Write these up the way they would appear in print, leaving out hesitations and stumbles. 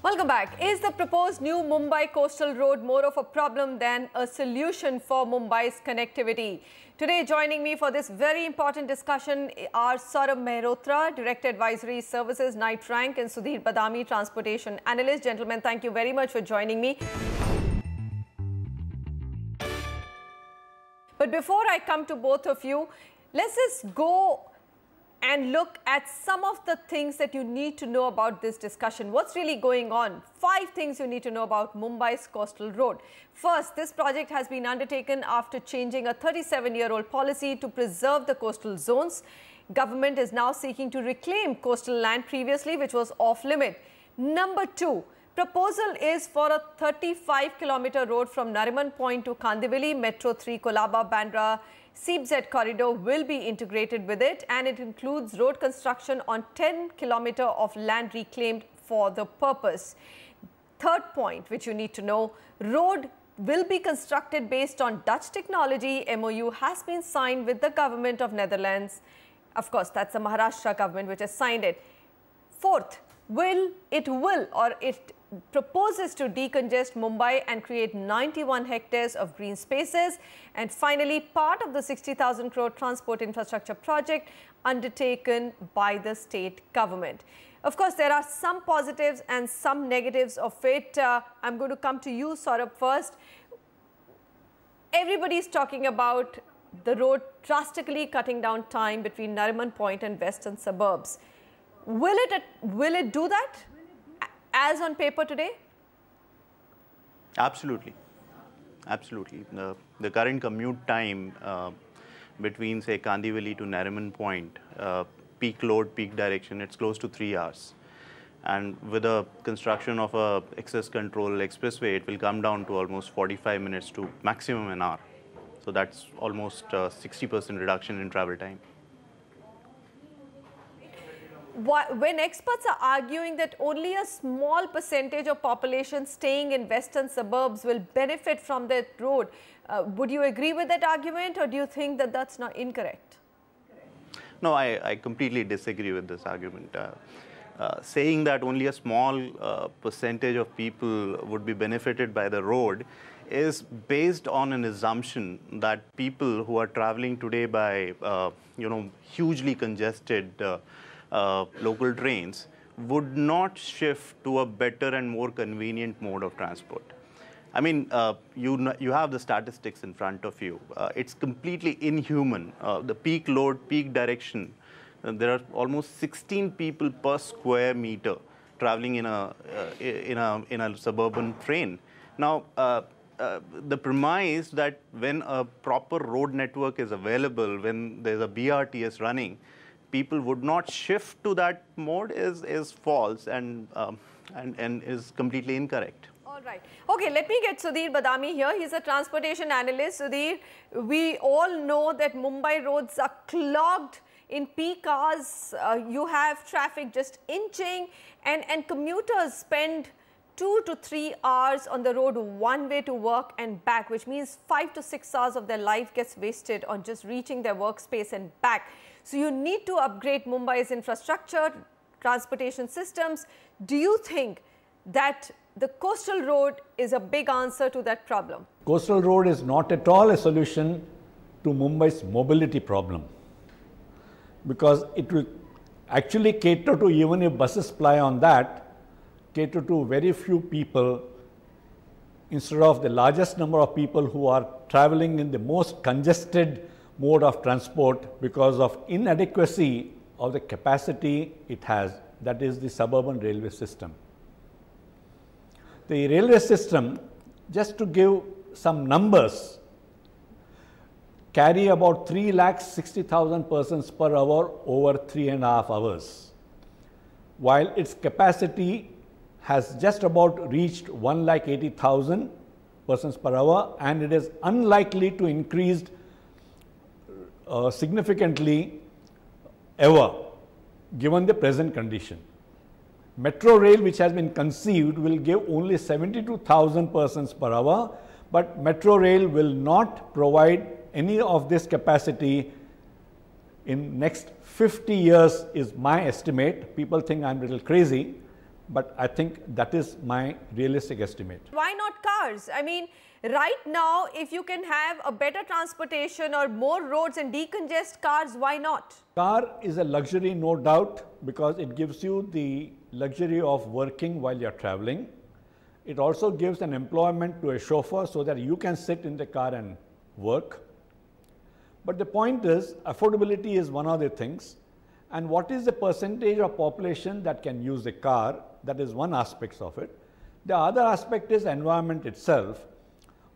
Welcome back. Is the proposed new Mumbai coastal road more of a problem than a solution for Mumbai's connectivity? Today, joining me for this very important discussion are Saurabh Mehrotra, Director Advisory Services, Night Rank, and Sudhir Badami, Transportation Analyst. Gentlemen, thank you very much for joining me. But before I come to both of you, let's just go and look at some of the things that you need to know about this discussion. What's really going on? 5 things you need to know about Mumbai's coastal road. First, this project has been undertaken after changing a 37-year-old policy to preserve the coastal zones. Government is now seeking to reclaim coastal land previously, which was off limit. Number 2, proposal is for a 35-kilometer road from Nariman Point to Kandivali. Metro 3 Kolaba Bandra CZ corridor will be integrated with it, and it includes road construction on 10 kilometers of land reclaimed for the purpose. Third point, which you need to know, road will be constructed based on Dutch technology. MOU has been signed with the government of Netherlands. Of course, that's the Maharashtra government which has signed it. Fourth, it proposes to decongest Mumbai and create 91 hectares of green spaces. And finally, part of the 60,000 crore transport infrastructure project undertaken by the state government. Of course, there are some positives and some negatives of it. I'm going to come to you, Saurabh, first. Everybody is talking about the road drastically cutting down time between Nariman Point and western suburbs. Will it do that as on paper today? Absolutely. Absolutely. The current commute time between, say, Kandivali to Nariman Point, peak load, peak direction, it's close to 3 hours. And with the construction of a access control expressway, it will come down to almost 45 minutes to maximum an hour. So that's almost 60% reduction in travel time. When experts are arguing that only a small percentage of population staying in western suburbs will benefit from that road, would you agree with that argument, or do you think that that's not incorrect? No, I completely disagree with this argument. Saying that only a small percentage of people would be benefited by the road is based on an assumption that people who are traveling today by, hugely congested local trains would not shift to a better and more convenient mode of transport. I mean, you have the statistics in front of you. It's completely inhuman. The peak load, peak direction, there are almost 16 people per square meter traveling in a suburban train. Now, the premise that when a proper road network is available, when there's a BRTS running, people would not shift to that mode is false and is completely incorrect. All right. Okay, let me get Sudhir Badami here. He's a transportation analyst. Sudhir, we all know that Mumbai roads are clogged in peak hours. You have traffic just inching, and commuters spend 2 to 3 hours on the road one way to work and back, which means 5 to 6 hours of their life gets wasted on just reaching their workspace and back. So you need to upgrade Mumbai's infrastructure, transportation systems. Do you think that the coastal road is a big answer to that problem? Coastal road is not at all a solution to Mumbai's mobility problem, because it will actually cater to, even if buses ply on that, cater to very few people instead of the largest number of people who are traveling in the most congested mode of transport because of inadequacy of the capacity it has, that is the suburban railway system. The railway system, just to give some numbers, carry about 3,60,000 persons per hour over 3.5 hours, while its capacity has just about reached 1,80,000 persons per hour, and it is unlikely to increase significantly ever, given the present condition. Metro rail, which has been conceived, will give only 72,000 persons per hour, but metro rail will not provide any of this capacity in next 50 years is my estimate. People think I'm a little crazy, but I think that is my realistic estimate. Why not cars? I mean, right now, if you can have a better transportation or more roads and decongest cars, why not? Car is a luxury, no doubt, because it gives you the luxury of working while you're traveling. It also gives an employment to a chauffeur so that you can sit in the car and work. But the point is, affordability is one of the things. And what is the percentage of population that can use a car? That is one aspect of it. The other aspect is environment itself.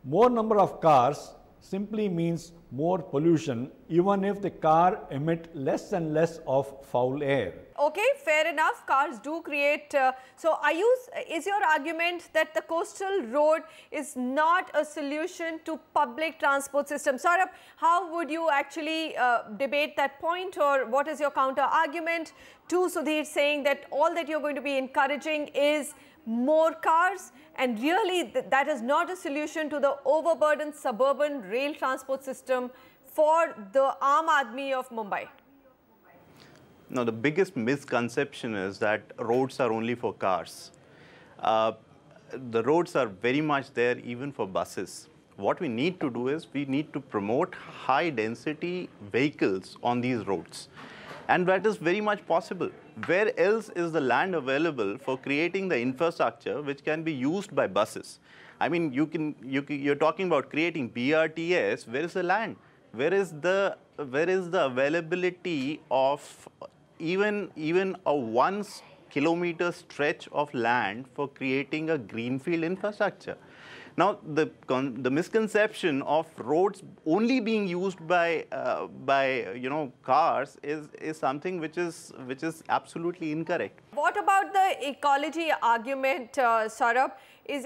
More number of cars simply means more pollution, even if the car emit less and less of foul air. Okay, fair enough. Cars do create. Is your argument that the coastal road is not a solution to public transport system? Saurabh, how would you actually debate that point, or what is your counter argument to Sudhir saying that all that you're going to be encouraging is more cars, and really that is not a solution to the overburdened suburban rail transport system for the Aam Aadmi of Mumbai? No, the biggest misconception is that roads are only for cars. The roads are very much there even for buses. What we need to do is we need to promote high density vehicles on these roads. And that is very much possible. Where else is the land available for creating the infrastructure which can be used by buses? I mean, you're talking about creating BRTS. Where is the land? Where is the availability of even a 1 kilometer stretch of land for creating a greenfield infrastructure? Now, the misconception of roads only being used by cars is something which is absolutely incorrect. What about the ecology argument, Saurabh? Is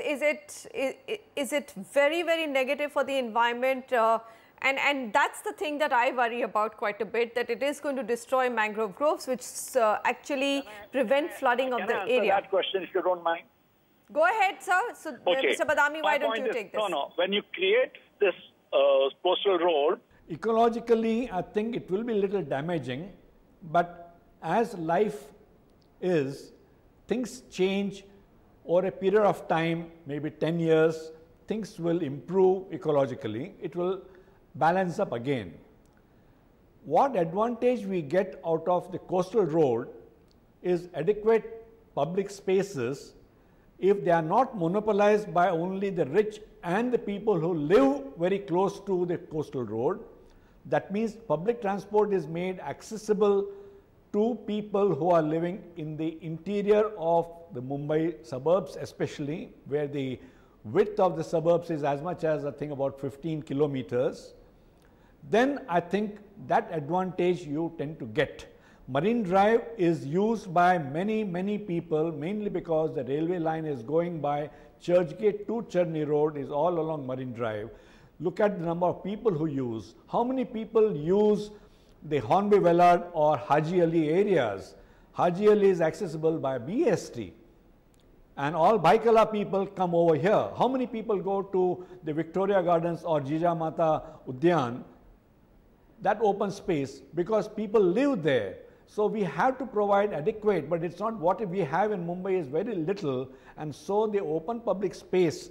it very, very negative for the environment? And that's the thing that I worry about quite a bit, that it is going to destroy mangrove groves, which actually prevent flooding of the area. Can I answer that question, if you don't mind? Go ahead, sir. So, okay. Mr. Badami, why don't you take this? No. When you create this coastal road, ecologically, I think it will be a little damaging, but as life is, things change over a period of time, maybe 10 years, things will improve ecologically. It will balance up again. What advantage we get out of the coastal road is adequate public spaces if they are not monopolized by only the rich and the people who live very close to the coastal road. That means public transport is made accessible to people who are living in the interior of the Mumbai suburbs, especially where the width of the suburbs is as much as, I think, about 15 kilometers. Then I think that advantage you tend to get. Marine Drive is used by many people, mainly because the railway line is going by Churchgate to Churni Road is all along Marine Drive. Look at the number of people who use. How many people use the Hornby Vellard or Haji Ali areas? Haji Ali is accessible by BST. And all Baikala people come over here. How many people go to the Victoria Gardens or Jijamata Udyan, that open space, because people live there? So we have to provide adequate, but it's not what we have in Mumbai is very little, and so the open public space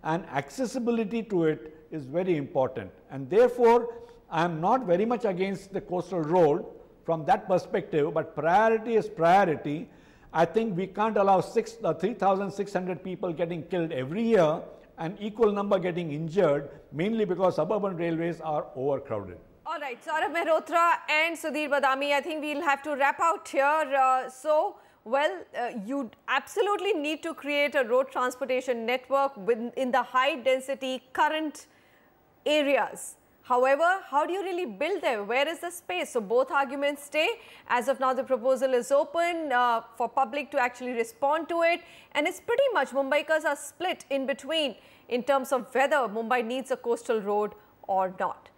and accessibility to it is very important. And therefore, I am not very much against the coastal road from that perspective, but priority is priority. I think we can't allow 3,600 people getting killed every year and equal number getting injured, mainly because suburban railways are overcrowded. All right, Saurabh Mehrotra and Sudhir Badami, I think we'll have to wrap out here. You absolutely need to create a road transportation network in the high density current areas. However, how do you really build there? Where is the space? So both arguments stay. As of now, the proposal is open for public to actually respond to it. And it's pretty much Mumbaikas are split in between in terms of whether Mumbai needs a coastal road or not.